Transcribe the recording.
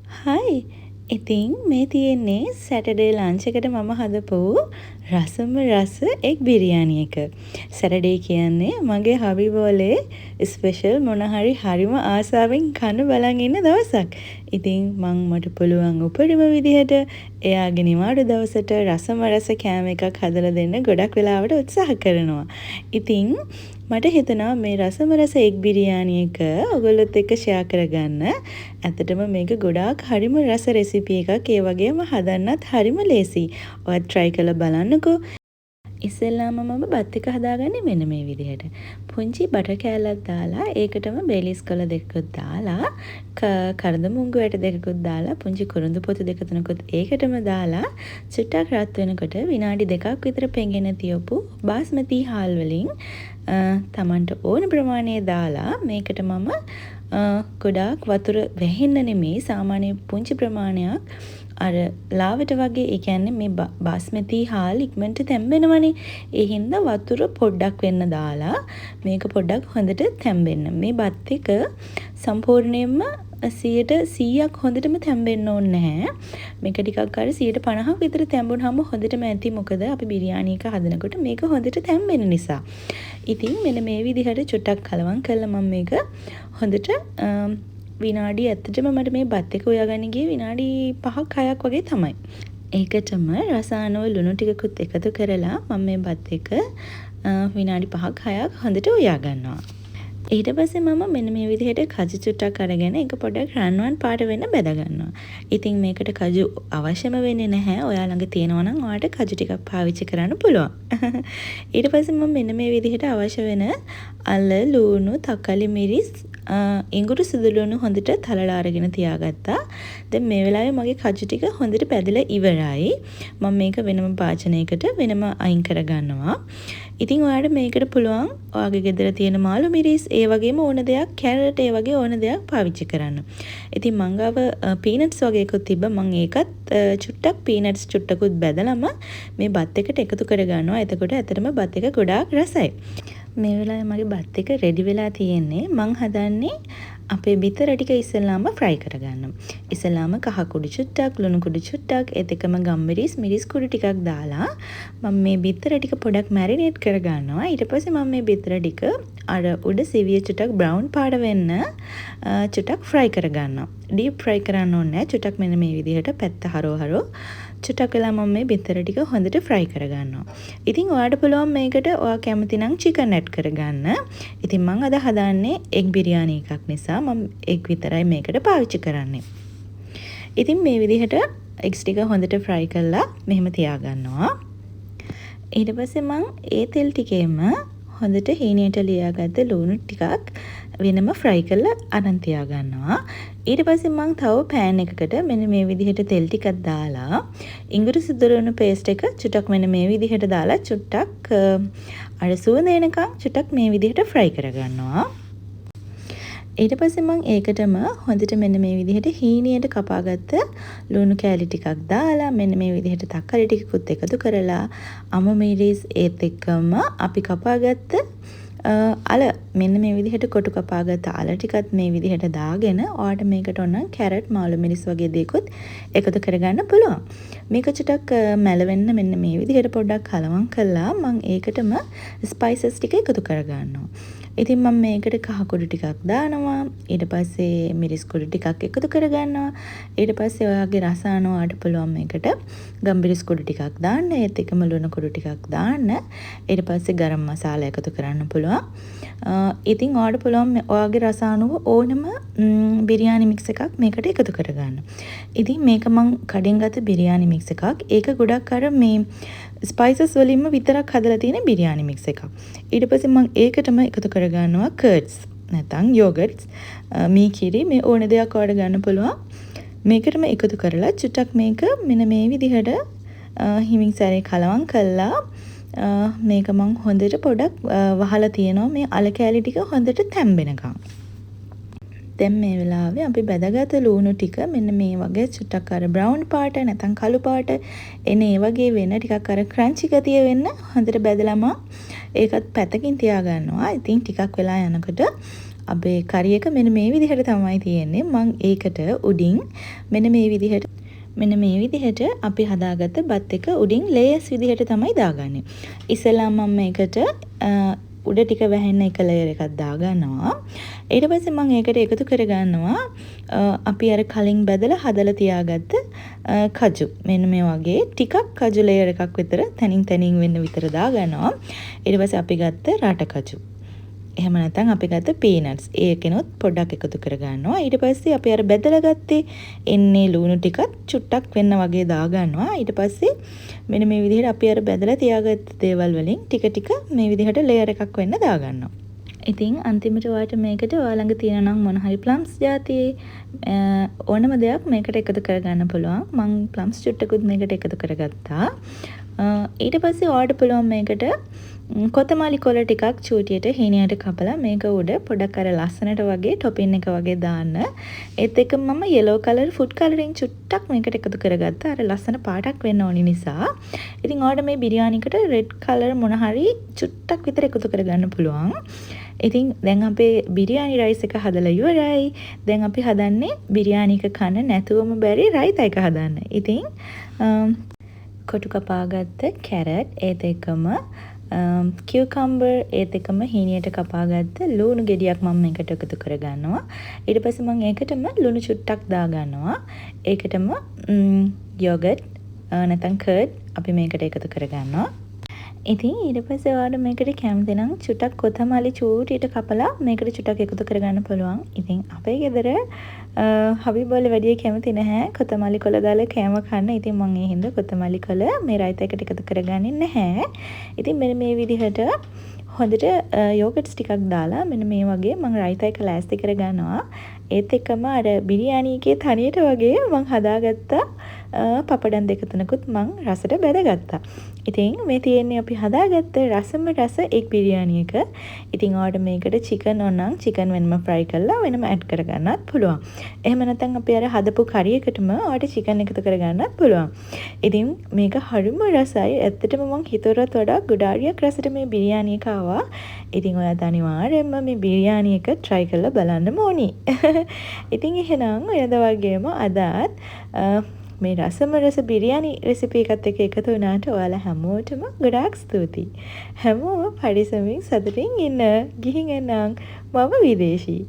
හයි ඉතින් මේ තියෙන්නේ සැටඩේ ලන්ච් එකට මම හදපු රසම රස එක් බිරියානි එක. සැටඩේ කියන්නේ මගේ හබිබෝලේ ස්පෙෂල් මොනහරි හරිම ආසාවෙන් කන බලන් ඉන්න දවසක්. ඉතින් මට පුළුවන් උපරිම විදිහට එයාගේ නිවාඩු දවසට රසම රස කෑම එකක් හදලා දෙන්න ගොඩක් වෙලාවට උත්සාහ කරනවා. ඉතින් මට හිතෙනවා මේ රසම රස එක් බිරියානි එක ඔයගොල්ලොත් එක්ක ෂෙයා කරගන්න. ඇත්තටම මේක ගොඩාක් හරිම රස රෙසිපි එකක්. ඒ වගේම හදන්නත් හරිම ලේසි. ඔයත් try කරලා බලන්නකෝ. ඉස්සෙල්ලාම මම බත් එක හදාගන්නේ මෙන්න මේ විදිහට. පුංචි බටර් කෑල්ලක් දාලා ඒකටම බේලිස් කොළ දෙකකුත් දාලා කරදමුංගු වැට දෙකකුත් දාලා පුංචි කුරුඳු පොතු දෙක තුනකුත් ඒකටම දාලා චුට්ටක් රත් වෙනකොට විනාඩි 2ක් විතර පෙඟෙන තියපු බාස්මති හාල් වලින් තමන්ට ඕන ප්‍රමාණය දාලා මේකට මම ගොඩාක් වතුර වැහෙන්න නෙමෙයි සාමාන්‍ය පුංචි ප්‍රමාණයක් අර ලාවට වගේ ඒ කියන්නේ මේ බාස්මති හාල් ඉක්මනට තැම්බෙනවනේ. ඒ හින්දා වතුර පොඩ්ඩක් වෙන්න දාලා මේක පොඩ්ඩක් හොඳට තැම්බෙන්න. මේ බත් එක සම්පූර්ණයෙන්ම 100%ක් හොඳටම තැම්බෙන්න ඕනේ නැහැ. මේක ටිකක් අර 50%ක් විතර තැම්බුනහම හොඳටම ඇති. මොකද අපි බිරියානි එක හදනකොට මේක හොඳට තැම්බෙන නිසා. ඉතින් මෙන්න මේ විදිහට චුට්ටක් කලවම් කරලා මම මේක හොඳට විනාඩි ඇත්තටම මට මේ බත් එක උයාගන්න ගියේ විනාඩි 5ක් 6ක් වගේ තමයි. ඒකටම රසායනව ලුණු ටිකකුත් එකතු කරලා මම මේ බත් එක විනාඩි 5ක් 6ක් හොඳට උයා ගන්නවා. ඊට පස්සේ මම මෙන්න මේ විදිහට කජු චුට්ටක් අරගෙන ඒක පොඩ්ඩක් රන්වන් පාට වෙන්න බෙද ගන්නවා. ඉතින් මේකට කජු අවශ්‍යම වෙන්නේ නැහැ. ඔයා ළඟ තියෙනවා නම් ඔයාට කජු ටිකක් පාවිච්චි කරන්න පුළුවන්. ඊට පස්සේ මම මෙන්න මේ විදිහට අවශ්‍ය වෙන අල්ල, ලුණු, තක්කාලි, මිරිස්, ඉඟුරු සුදුලුණු හොඳට තලලා අරගෙන තියාගත්තා. දැන් මේ වෙලාවේ මගේ කජු ටික හොඳට පැදලා ඉවරයි. මම මේක වෙනම භාජනයකට වෙනම අයින් කරගන්නවා. ඉතින් ඔයාට මේකට පුළුවන් ඔයාගේ ගෙදර තියෙන මාළු මිරිස් ඒ වගේම ඕන දෙයක් කැරට් ඒ වගේ ඕන දෙයක් පාවිච්චි කරන්න. ඉතින් මං ගාව පීනට්ස් වගේ එකක් තිබ්බා. මං ඒකත් චුට්ටක් පීනට්ස් චුට්ටකුත් බැදලම මේ බත් එකට එකතු කරගන්නවා. එතකොට ඇත්තටම බත් එක ගොඩාක් රසයි. මේ වෙලාවේ මගේ බත් එක රෙඩි වෙලා තියෙන්නේ. මං හදන්නේ අපේ බිත්තර ටික ඉස්සෙල්ලාම ෆ්‍රයි කරගන්න. ඉස්සෙල්ලාම කහ කුඩු චුට්ටක්, ලුණු කුඩු චුට්ටක්, ඒත් එකම ගම්මිරිස්, මිරිස් කුඩු ටිකක් දාලා මම මේ බිත්තර ටික පොඩක් මැරිනේට් කරගන්නවා. ඊට පස්සේ මම මේ බිත්තර ටික අර උඩ සිවිය චුට්ටක් බ්‍රවුන් පාට වෙන්න චුට්ටක් ෆ්‍රයි කරගන්නවා. ඩීප් ෆ්‍රයි කරන්න ඕනේ නැහැ. චුට්ටක් මෙන්න මේ විදිහට පැත්ත හරව චුට්ටක් වෙලා මම මේ බිත්තර ටික හොඳට ෆ්‍රයි කරගන්නවා. ඉතින් ඔයාට පුළුවන් මේකට ඔයා කැමති නම් චිකන් ඇඩ් කරගන්න. ඉතින් මම අද හදාන්නේ එග් බිරියානි එකක් නිසා මම එග් විතරයි මේකට පාවිච්චි කරන්නේ. ඉතින් මේ විදිහට එග්ස් ටික හොඳට ෆ්‍රයි කරලා මෙහෙම තියාගන්නවා. ඊට පස්සේ මම ඒ තෙල් ටිකේම හොඳට හීනයට ලියාගත්ත ලුණු ටිකක් වෙනම ෆ්‍රයි කරලා අරන් තියාගන්නවා. ඊට පස්සේ මම තව පෑන් එකකට මෙන්න මේ විදිහට තෙල් ටිකක් දාලා ඉඟුරු සුදුරුණු පේස්ට් එක චුට්ටක් මෙන්න මේ විදිහට දාලා චුට්ටක් අර සුවඳ එනකන් චුට්ටක් මේ විදිහට ෆ්‍රයි කරගන්නවා. ඊට පස්සේ මම ඒකටම හොඳට මෙන්න මේ විදිහට හීනියට කපාගත්ත ලුණු කෑලි ටිකක් දාලා මෙන්න මේ විදිහට තක්කාලි ටිකකුත් එකතු කරලා අමු මිරිස් ඒත් එක්කම අපි කපාගත්ත අල මෙන්න මේ විදිහට කොටු කපාගත්ත අල ටිකත් මේ විදිහට දාගෙන ඔයාට මේකට ඕන කැරට් මාළු මිරිස් වගේ දේකුත් එකතු කරගන්න පුළුවන්. මේක චුට්ටක් මැලවෙන්න මෙන්න මේ විදිහට පොඩ්ඩක් කලවම් කළා මම ඒකටම ස්පයිසස් ටික එකතු කරගන්නවා. ඉතින් මම මේකට කහ කුඩු ටිකක් දානවා. ඊට පස්සේ මිරිස් කුඩු ටිකක් එකතු කරගන්නවා. ඊට පස්සේ ඔයාගේ රස අනුවට පුළුවන් මේකට ගම්මිරිස් කුඩු ටිකක් දාන්න. ඒත් එකම ලුණු කුඩු ටිකක් දාන්න. ඊට පස්සේ ගරම් මසාලා එකතු කරන්න පුළුවන්. ඉතින් ඔයාට පුළුවන් ඔයාගේ රස අනුව ඕනම බිරියානි මික්ස් එකක් මේකට එකතු කරගන්න. ඉතින් මේක මම කඩෙන් ගත්ත බිරියානි මික්ස් එකක්. ඒක ගොඩක් අර මේ ස්පයිසස් වලින්ම විතරක් හදලා තියෙන බිරියානි මික්ස් එකක්. ඊට පස්සේ මම ඒකටම එකතු කරගන්නවා කර්ඩ්ස් නැත්නම් යෝගර්ට්ස්, මී කිරි මේ ඕන දෙයක් ඔයාලට ගන්න පුළුවන්. මේකටම එකතු කරලා චුට්ටක් මේක මෙන්න මේ විදිහට හිමින් සැරේ කලවම් කළා. මේක මම හොඳට පොඩක් වහලා තියෙනවා මේ අල කෑලි ටික හොඳට තැම්බෙනකම්. දැන් මේ වෙලාවේ අපි බැදගත් ලුණු ටික මෙන්න මේ වගේ චුට්ටක් අර බ්‍රවුන් පාට නැත්නම් කළු පාට එන ඒ වගේ වෙන ටිකක් අර ක්‍රන්චි ගතිය වෙන්න හොඳට බැදලාම ඒකත් පැත්තකින් තියා ගන්නවා. ඉතින් ටිකක් වෙලා යනකොට අපේ කරි එක මෙන්න මේ විදිහට තමයි තියෙන්නේ. මම ඒකට උඩින් මෙන්න මේ විදිහට අපි හදාගත්ත බත් එක උඩින් ලේයර්ස් විදිහට තමයි දාගන්නේ. ඉස්සෙල්ලාම මම මේකට උඩ ටික වැහෙන්න එක ලේයර් එකක් දාගන්නවා. ඊට පස්සේ මම ඒකට එකතු කරගන්නවා අපි අර කලින් බැදලා හදලා තියාගත්ත කජු. මෙන්න මේ වගේ ටිකක් කජු ලේයර් එකක් විතර තනින් වෙන්න විතර දාගන්නවා. ඊට පස්සේ අපි ගත්ත රට කජු. එහෙම නැත්නම් අපි ගත්ත පීනට්ස් ඒකෙනොත් පොඩ්ඩක් එකතු කරගන්නවා. ඊට පස්සේ අපි අර බෙදලා ගත්තේ එන්නේ ලුණු ටිකත් චුට්ටක් වෙන්න වගේ දාගන්නවා. ඊට පස්සේ මෙන්න මේ විදිහට අපි අර බෙදලා තියාගත්ත දේවල් වලින් ටික මේ විදිහට ලේයර් එකක් වෙන්න දාගන්නවා. ඉතින් අන්තිමට ඔයාලට මේකට ඔයා ළඟ තියෙන නම් මොන හරි ප්ලම්ස් జాතියේ ඕනම දෙයක් මේකට එකතු කරගන්න පුළුවන්. මම ප්ලම්ස් චුට්ටකුත් මේකට එකතු කරගත්තා. ඊට පස්සේ ඔයාලට පුළුවන් මේකට කොතමලි කොළ ටිකක් චූටියට හීනියට කපලා මේක උඩ පොඩක් අර ලස්සනට වගේ ටොපින් එක වගේ දාන්න. ඒත් එක්ක මම yellow color food coloring චුට්ටක් මේකට එකතු කරගත්තා. අර ලස්සන පාටක් වෙන්න ඕනි නිසා. ඉතින් ඔයාලට මේ බිරියානිකට red color මොන හරි චුට්ටක් විතර එකතු කරගන්න පුළුවන්. ඉතින් දැන් අපේ බිරියානි රයිස් එක හදලා ඉවරයි. දැන් අපි හදන්නේ බිරියානි එක කන්න නැතුවම බැරි රයිතා එක හදන්න. ඉතින් කොටු කපාගත්ත කැරට් ඒත් එක්කම කියුකම්බර් ඒත් එක්කම හීනියට කපාගත්ත ලුණු ගෙඩියක් මම මේකට එකතු කරගන්නවා. ඊට පස්සේ මම ඒකටම ලුණු චුට්ටක් දාගන්නවා. ඒකටම යෝගට් නැත්නම් කර්ඩ් අපි මේකට එකතු කරගන්නවා. ඉතින් ඊට පස්සේ ඔයාලට මේකට කැමති නම් චුට්ටක් කොතමලි චූටියට කපලා මේකට චුට්ටක් එකතු කරගන්න පුළුවන්. ඉතින් අපේ ගෙදර හබිබෝල වැඩි කැමති නැහැ කොතමලි කොළ දාලා කෑම කන්න. ඉතින් මම ඒ හින්දා කොතමලි කොළ මේ රයිතා එකට එකතු කරගන්නේ නැහැ. ඉතින් මෙන්න මේ විදිහට හොඳට යෝගට්ස් ටිකක් දාලා මෙන්න මේ වගේ මම රයිතා එක ලෑස්ති කරගන්නවා. ඒත් එක්කම අර බිරියානි එකේ තනියට වගේ මම හදාගත්ත පපඩම් දෙක තුනකුත් මම රසට බෙදගත්තා. ඉතින් මේ තියෙන්නේ අපි හදාගත්ත රසම රස එක් බිරියානි එක. ඉතින් ඔයාලට මේකට චිකන් ඕනනම් චිකන් වෙනම ෆ්‍රයි කරලා වෙනම ඇඩ් කරගන්නත් පුළුවන්. එහෙම නැත්නම් අපි අර හදපු කරි එකටම ඔයාලට චිකන් එකතු කරගන්නත් පුළුවන්. ඉතින් මේක හරිම රසයි. ඇත්තටම මම හිතුවටත් වඩා ගොඩාරියක් රසට මේ බිරියානි එක ආවා. ඉතින් ඔයාත් අනිවාර්යයෙන්ම මේ බිරියානි එක try කරලා බලන්න ඕනි. ඉතින් එහෙනම් ඔයද වගේම අදත් මේ රසම රස බිරියානි රෙසිපි එකත් එක්ක එකතු වුණාට ඔයාලා හැමෝටම ගොඩාක් ස්තුතියි. හැමෝම පරිස්සමින් සතුටින් ඉන්න. ගිහින් එන්නම්. මම විදේශී.